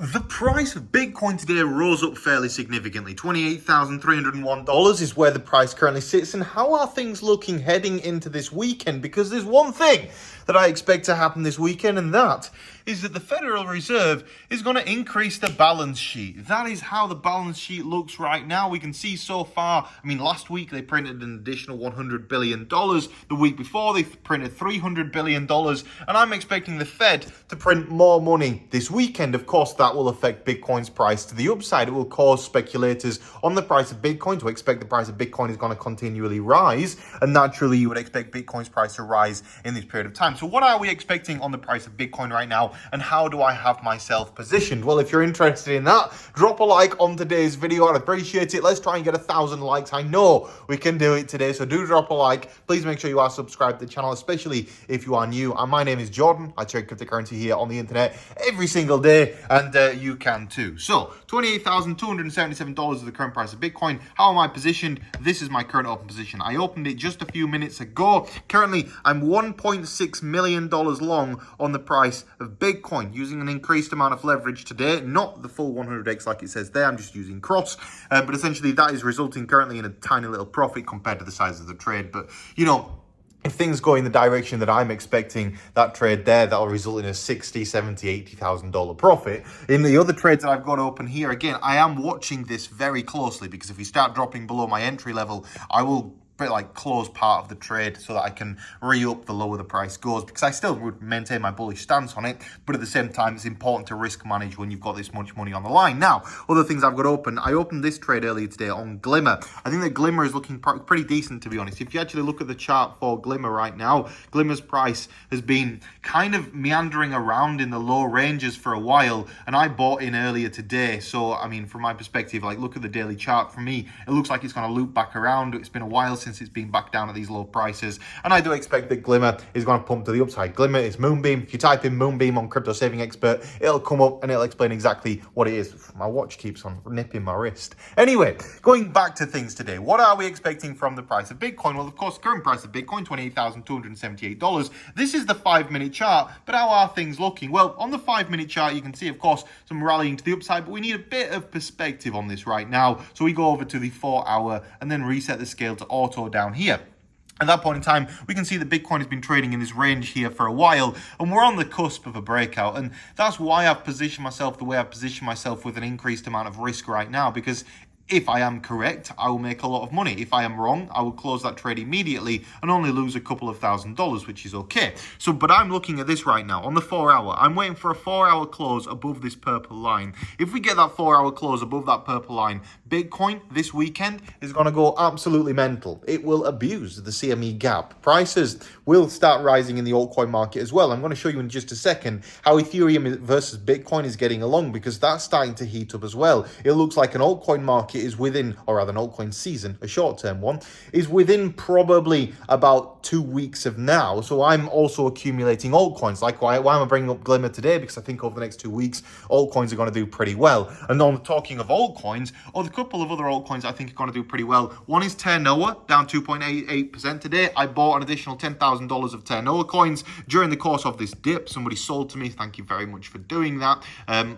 The price of Bitcoin today rose up fairly significantly. $28,301 is where the price currently sits. And how are things looking heading into this weekend? Because there's one thing that I expect to happen this weekend, and that is that the Federal Reserve is going to increase the balance sheet. That is how the balance sheet looks right now. We can see so far, last week they printed an additional $100 billion. The week before they printed $300 billion. And I'm expecting the Fed to print more money this weekend. Of course, that will affect Bitcoin's price to the upside. It will cause speculators on the price of Bitcoin to expect the price of Bitcoin is going to continually rise. And naturally, you would expect Bitcoin's price to rise in this period of time. So what are we expecting on the price of Bitcoin right now? And how do I have myself positioned? Well, if you're interested in that, drop a like on today's video. I'd appreciate it. Let's try and get 1,000 likes. I know we can do it today. So do drop a like. Please make sure you are subscribed to the channel, especially if you are new. And my name is Jordan. I trade cryptocurrency here on the internet every single day. And you can too. So $28,277 is the current price of Bitcoin. How am I positioned? This is my current open position. I opened it just a few minutes ago. Currently, I'm $1.6 million long on the price of Bitcoin, using an increased amount of leverage today, not the full 100x like it says there. I'm just using cross, but essentially that is resulting currently in a tiny little profit compared to the size of the trade. But if things go in the direction that I'm expecting, that trade there, that'll result in a $60,000, $70,000, $80,000 profit. In the other trades that I've got open here, again, I am watching this very closely, because if we start dropping below my entry level, I will close part of the trade so that I can re-up the lower the price goes, because I still would maintain my bullish stance on it, but at the same time it's important to risk manage when you've got this much money on the line. Now, other things I've got open, I opened this trade earlier today on Glimmer. I think that Glimmer is looking pretty decent, to be honest. If you actually look at the chart for Glimmer right now, Glimmer's price has been kind of meandering around in the low ranges for a while, and I bought in earlier today. So from my perspective, look at the daily chart. For me, it looks like it's going to loop back around. It's been a while since it's been back down at these low prices, and I do expect that Glimmer is going to pump to the upside. Glimmer is Moonbeam. If you type in Moonbeam on Crypto Saving Expert, it'll come up and it'll explain exactly what it is. My watch keeps on nipping my wrist. Anyway, going back to things today, what are we expecting from the price of Bitcoin? Well, of course, current price of Bitcoin, $28,278. This is the 5-minute chart, but how are things looking? Well, on the 5-minute chart, you can see, of course, some rallying to the upside, but we need a bit of perspective on this right now. So we go over to the 4-hour and then reset the scale to auto down here. At that point in time, we can see that Bitcoin has been trading in this range here for a while, and we're on the cusp of a breakout. And that's why I've positioned myself the way I've positioned myself, with an increased amount of risk right now, because if I am correct, I will make a lot of money. If I am wrong, I will close that trade immediately and only lose a couple of $1,000s, which is okay. But I'm looking at this right now on the 4-hour. I'm waiting for a 4-hour close above this purple line. If we get that 4-hour close above that purple line, Bitcoin this weekend is going to go absolutely mental. It will abuse the CME gap. Prices will start rising in the altcoin market as well. I'm going to show you in just a second how Ethereum versus Bitcoin is getting along, because that's starting to heat up as well. It looks like an altcoin market is within, or rather an altcoin season, a short-term one, is within probably about 2 weeks of now. So I'm also accumulating altcoins. Why am I bringing up Glimmer today? Because I think over the next 2 weeks, altcoins are going to do pretty well. And on talking of altcoins, a couple of other altcoins I think are going to do pretty well. One is Ternoa, down 2.88% today. I bought an additional $10,000 of Ternoa coins during the course of this dip. Somebody sold to me. Thank you very much for doing that.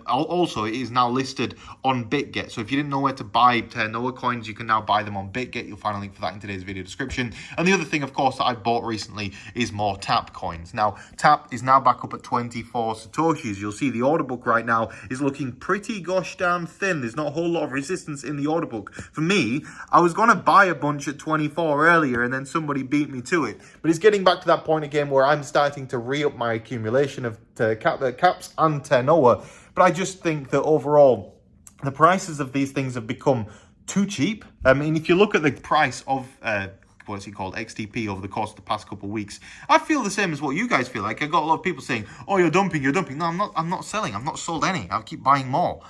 Also, it is now listed on BitGet. So if you didn't know where to buy Ternoa coins, you can now buy them on BitGet. You'll find a link for that in today's video description. And the other thing, of course, that I bought recently is more TAP coins. Now, TAP is now back up at 24 Satoshis. You'll see the order book right now is looking pretty gosh damn thin. There's not a whole lot of resistance in the order book. For me, I was going to buy a bunch at 24 earlier, and then somebody beat me to it. But it's getting back to that point again where I'm starting to re-up my accumulation of caps and Ternoa. But I just think that overall, the prices of these things have become too cheap. If you look at the price of what's it called, XTP, over the course of the past couple of weeks, I feel the same as what you guys feel like. I got a lot of people saying, "Oh, you're dumping." No, I'm not selling. I've not sold any. I'll keep buying more.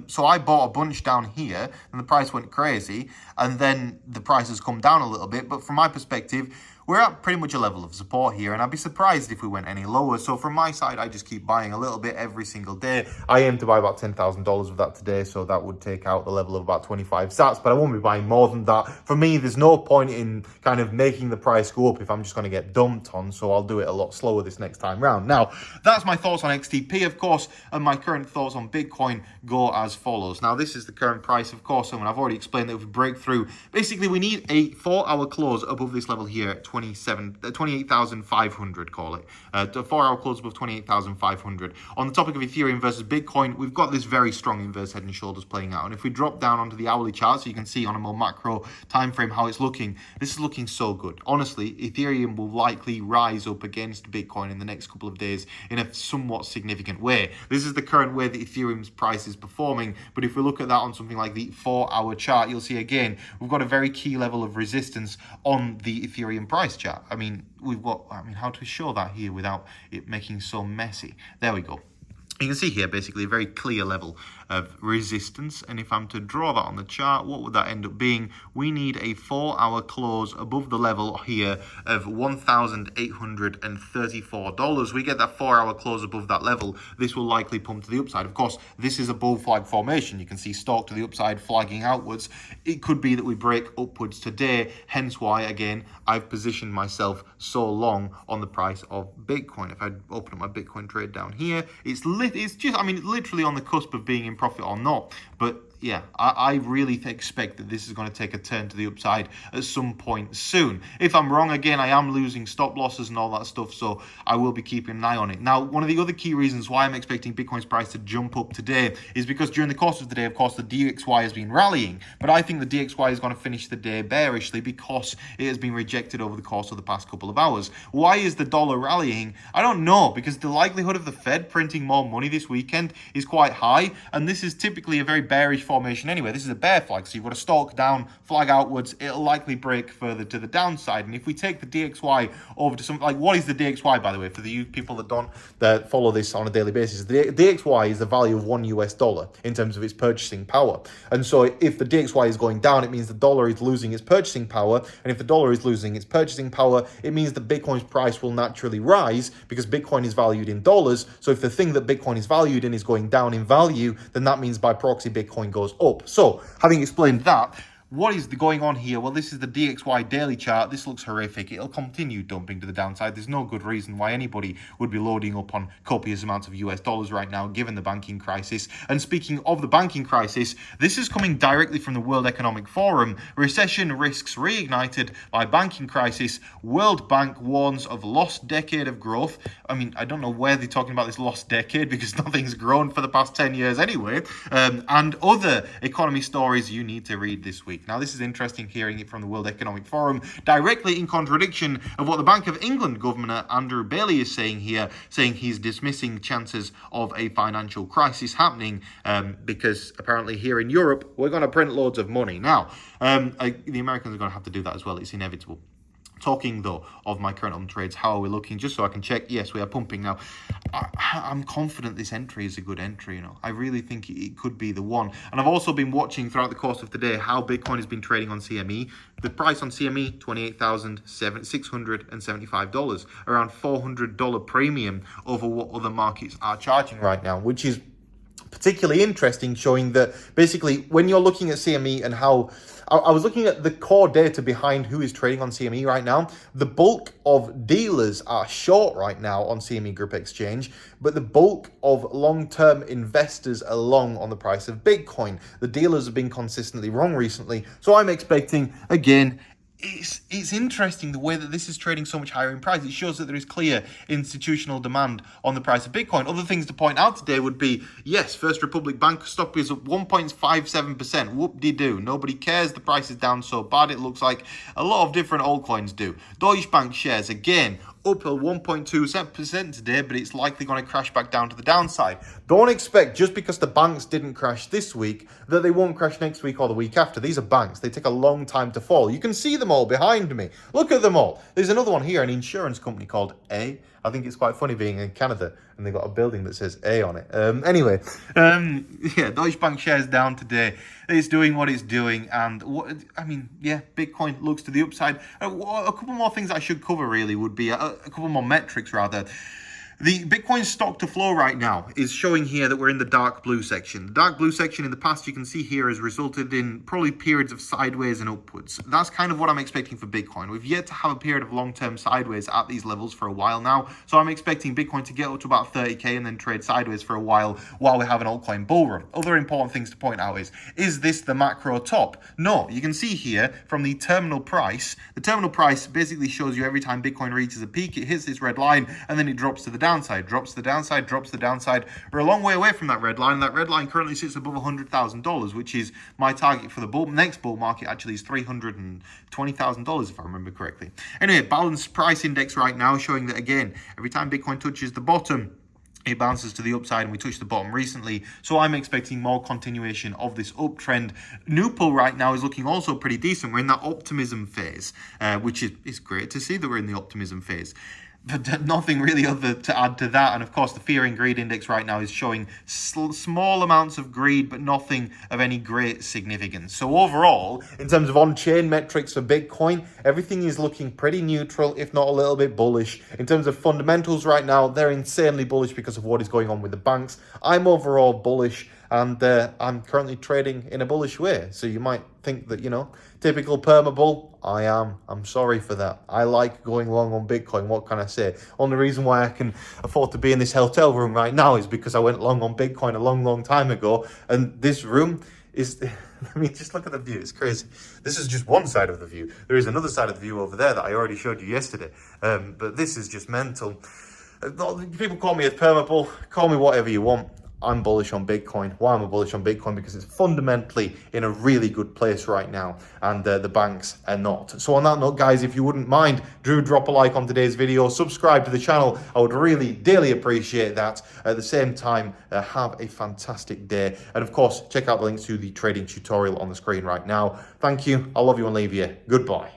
So I bought a bunch down here, and the price went crazy, and then the price has come down a little bit. But from my perspective, we're at pretty much a level of support here, and I'd be surprised if we went any lower. So from my side, I just keep buying a little bit every single day. I aim to buy about $10,000 of that today, so that would take out the level of about 25 sats, but I won't be buying more than that. For me, there's no point in kind of making the price go up if I'm just going to get dumped on, so I'll do it a lot slower this next time round. Now, that's my thoughts on XTP, of course, and my current thoughts on Bitcoin go as follows. Now, this is the current price, of course, and I've already explained that if we break through, basically we need a 4-hour close above this level here at 28,500, call it. A 4-hour close above 28,500. On the topic of Ethereum versus Bitcoin, we've got this very strong inverse head and shoulders playing out. And if we drop down onto the hourly chart, so you can see on a more macro time frame how it's looking, this is looking so good. Honestly, Ethereum will likely rise up against Bitcoin in the next couple of days in a somewhat significant way. This is the current way that Ethereum's price is performing, but if we look at that on something like the 4-hour chart, you'll see again, we've got a very key level of resistance on the Ethereum price chart. I mean, how to show that here without it making so messy? There we go. You can see here basically a very clear level of resistance, and if I'm to draw that on the chart, what would that end up being? We need a 4-hour close above the level here of $1,834. We get that 4-hour close above that level, this will likely pump to the upside. Of course, this is a bull flag formation. You can see stalk to the upside flagging outwards. It could be that we break upwards today, hence why, again, I've positioned myself so long on the price of Bitcoin. If I open up my Bitcoin trade down here, it's just, I mean, it's literally on the cusp of being in profit or not. But yeah, I really expect that this is going to take a turn to the upside at some point soon. If I'm wrong, again, I am losing stop losses and all that stuff, so I will be keeping an eye on it. Now, one of the other key reasons why I'm expecting Bitcoin's price to jump up today is because during the course of the day, of course, the DXY has been rallying, but I think the DXY is going to finish the day bearishly because it has been rejected over the course of the past couple of hours. Why is the dollar rallying? I don't know, because the likelihood of the Fed printing more money this weekend is quite high, and this is typically a very bearish formation anyway. This is a bear flag, so you've got a stalk down, flag outwards, it'll likely break further to the downside. And if we take the DXY over to something like, what is the DXY, by the way, for the people that follow this on a daily basis? The DXY is the value of $1 in terms of its purchasing power. And so if the DXY is going down, it means the dollar is losing its purchasing power, and if the dollar is losing its purchasing power, it means that Bitcoin's price will naturally rise because Bitcoin is valued in dollars. So if the thing that Bitcoin is valued in is going down in value, then that means by proxy Bitcoin goes up. So, having explained that, what is going on here? Well, this is the DXY daily chart. This looks horrific. It'll continue dumping to the downside. There's no good reason why anybody would be loading up on copious amounts of US dollars right now, given the banking crisis. And speaking of the banking crisis, this is coming directly from the World Economic Forum. Recession risks reignited by banking crisis. World Bank warns of lost decade of growth. I mean, I don't know where they're talking about this lost decade because nothing's grown for the past 10 years anyway. And other economy stories you need to read this week. Now, this is interesting hearing it from the World Economic Forum, directly in contradiction of what the Bank of England Governor Andrew Bailey is saying here, saying he's dismissing chances of a financial crisis happening because apparently here in Europe, we're going to print loads of money. Now, the Americans are going to have to do that as well. It's inevitable. Talking, though, of my current trades, how are we looking? Just so I can check. Yes, we are pumping now. I'm confident this entry is a good entry, you know. I really think it could be the one. And I've also been watching throughout the course of the day how Bitcoin has been trading on CME. The price on CME, $28,675, around $400 premium over what other markets are charging right now, which is particularly interesting, showing that basically when you're looking at CME and how I was looking at the core data behind who is trading on CME right now. The bulk of dealers are short right now on CME Group Exchange, but the bulk of long-term investors are long on the price of Bitcoin. The dealers have been consistently wrong recently. So I'm expecting, again, it's interesting the way that this is trading so much higher in price. It shows that there is clear institutional demand on the price of Bitcoin. Other things to point out today would be, yes, First Republic Bank stock is up 1.57%. Whoop-de-doo. Nobody cares. The price is down so bad. It looks like a lot of different altcoins do. Deutsche Bank shares, again, up 1.2% today, but it's likely going to crash back down to the downside. Don't expect, just because the banks didn't crash this week, that they won't crash next week or the week after. These are banks. They take a long time to fall. You can see them all behind me. Look at them all. There's another one here, an insurance company called I think it's quite funny being in Canada and they've got a building that says A on it. Yeah, Deutsche Bank shares down today. It's doing what it's doing, and Bitcoin looks to the upside. A couple more things I should cover really would be a couple more metrics rather. The Bitcoin stock to flow right now is showing here that we're in the dark blue section. The dark blue section in the past, you can see here, has resulted in probably periods of sideways and upwards. That's kind of what I'm expecting for Bitcoin. We've yet to have a period of long-term sideways at these levels for a while now. So I'm expecting Bitcoin to get up to about 30K and then trade sideways for a while we have an altcoin bull run. Other important things to point out is this the macro top? No, you can see here from the terminal price. The terminal price basically shows you every time Bitcoin reaches a peak, it hits this red line and then it drops to the downside, drops the downside, drops the downside. We're a long way away from that red line. That red line currently sits above $100,000, which is my target for the next bull market. Actually, is $320,000 if I remember correctly. Anyway, balanced price index right now showing that again, every time Bitcoin touches the bottom, it bounces to the upside, and we touched the bottom recently. So I'm expecting more continuation of this uptrend. New pull right now is looking also pretty decent. We're in that optimism phase, which is great to see that we're in the optimism phase. But nothing really other to add to that. And of course, the fear and greed index right now is showing small amounts of greed, but nothing of any great significance. So overall, in terms of on-chain metrics for Bitcoin, everything is looking pretty neutral, if not a little bit bullish. In terms of fundamentals right now, they're insanely bullish because of what is going on with the banks. I'm overall bullish, and I'm currently trading in a bullish way. So you might think that, typical perma bull. I'm sorry for that. I like going long on Bitcoin. What can I say? Only reason why I can afford to be in this hotel room right now is because I went long on Bitcoin a long time ago. And this room is, just look at the view. It's crazy. This is just one side of the view. There is another side of the view over there that I already showed you yesterday. But this is just mental. People call me a perma bull. Call me whatever you want. I'm bullish on Bitcoin. Why am I bullish on Bitcoin? Because it's fundamentally in a really good place right now, and the banks are not. So on that note, guys, if you wouldn't mind, drop a like on today's video, subscribe to the channel. I would really dearly appreciate that. At the same time, have a fantastic day. And of course, check out the links to the trading tutorial on the screen right now. Thank you. I love you and leave you. Goodbye.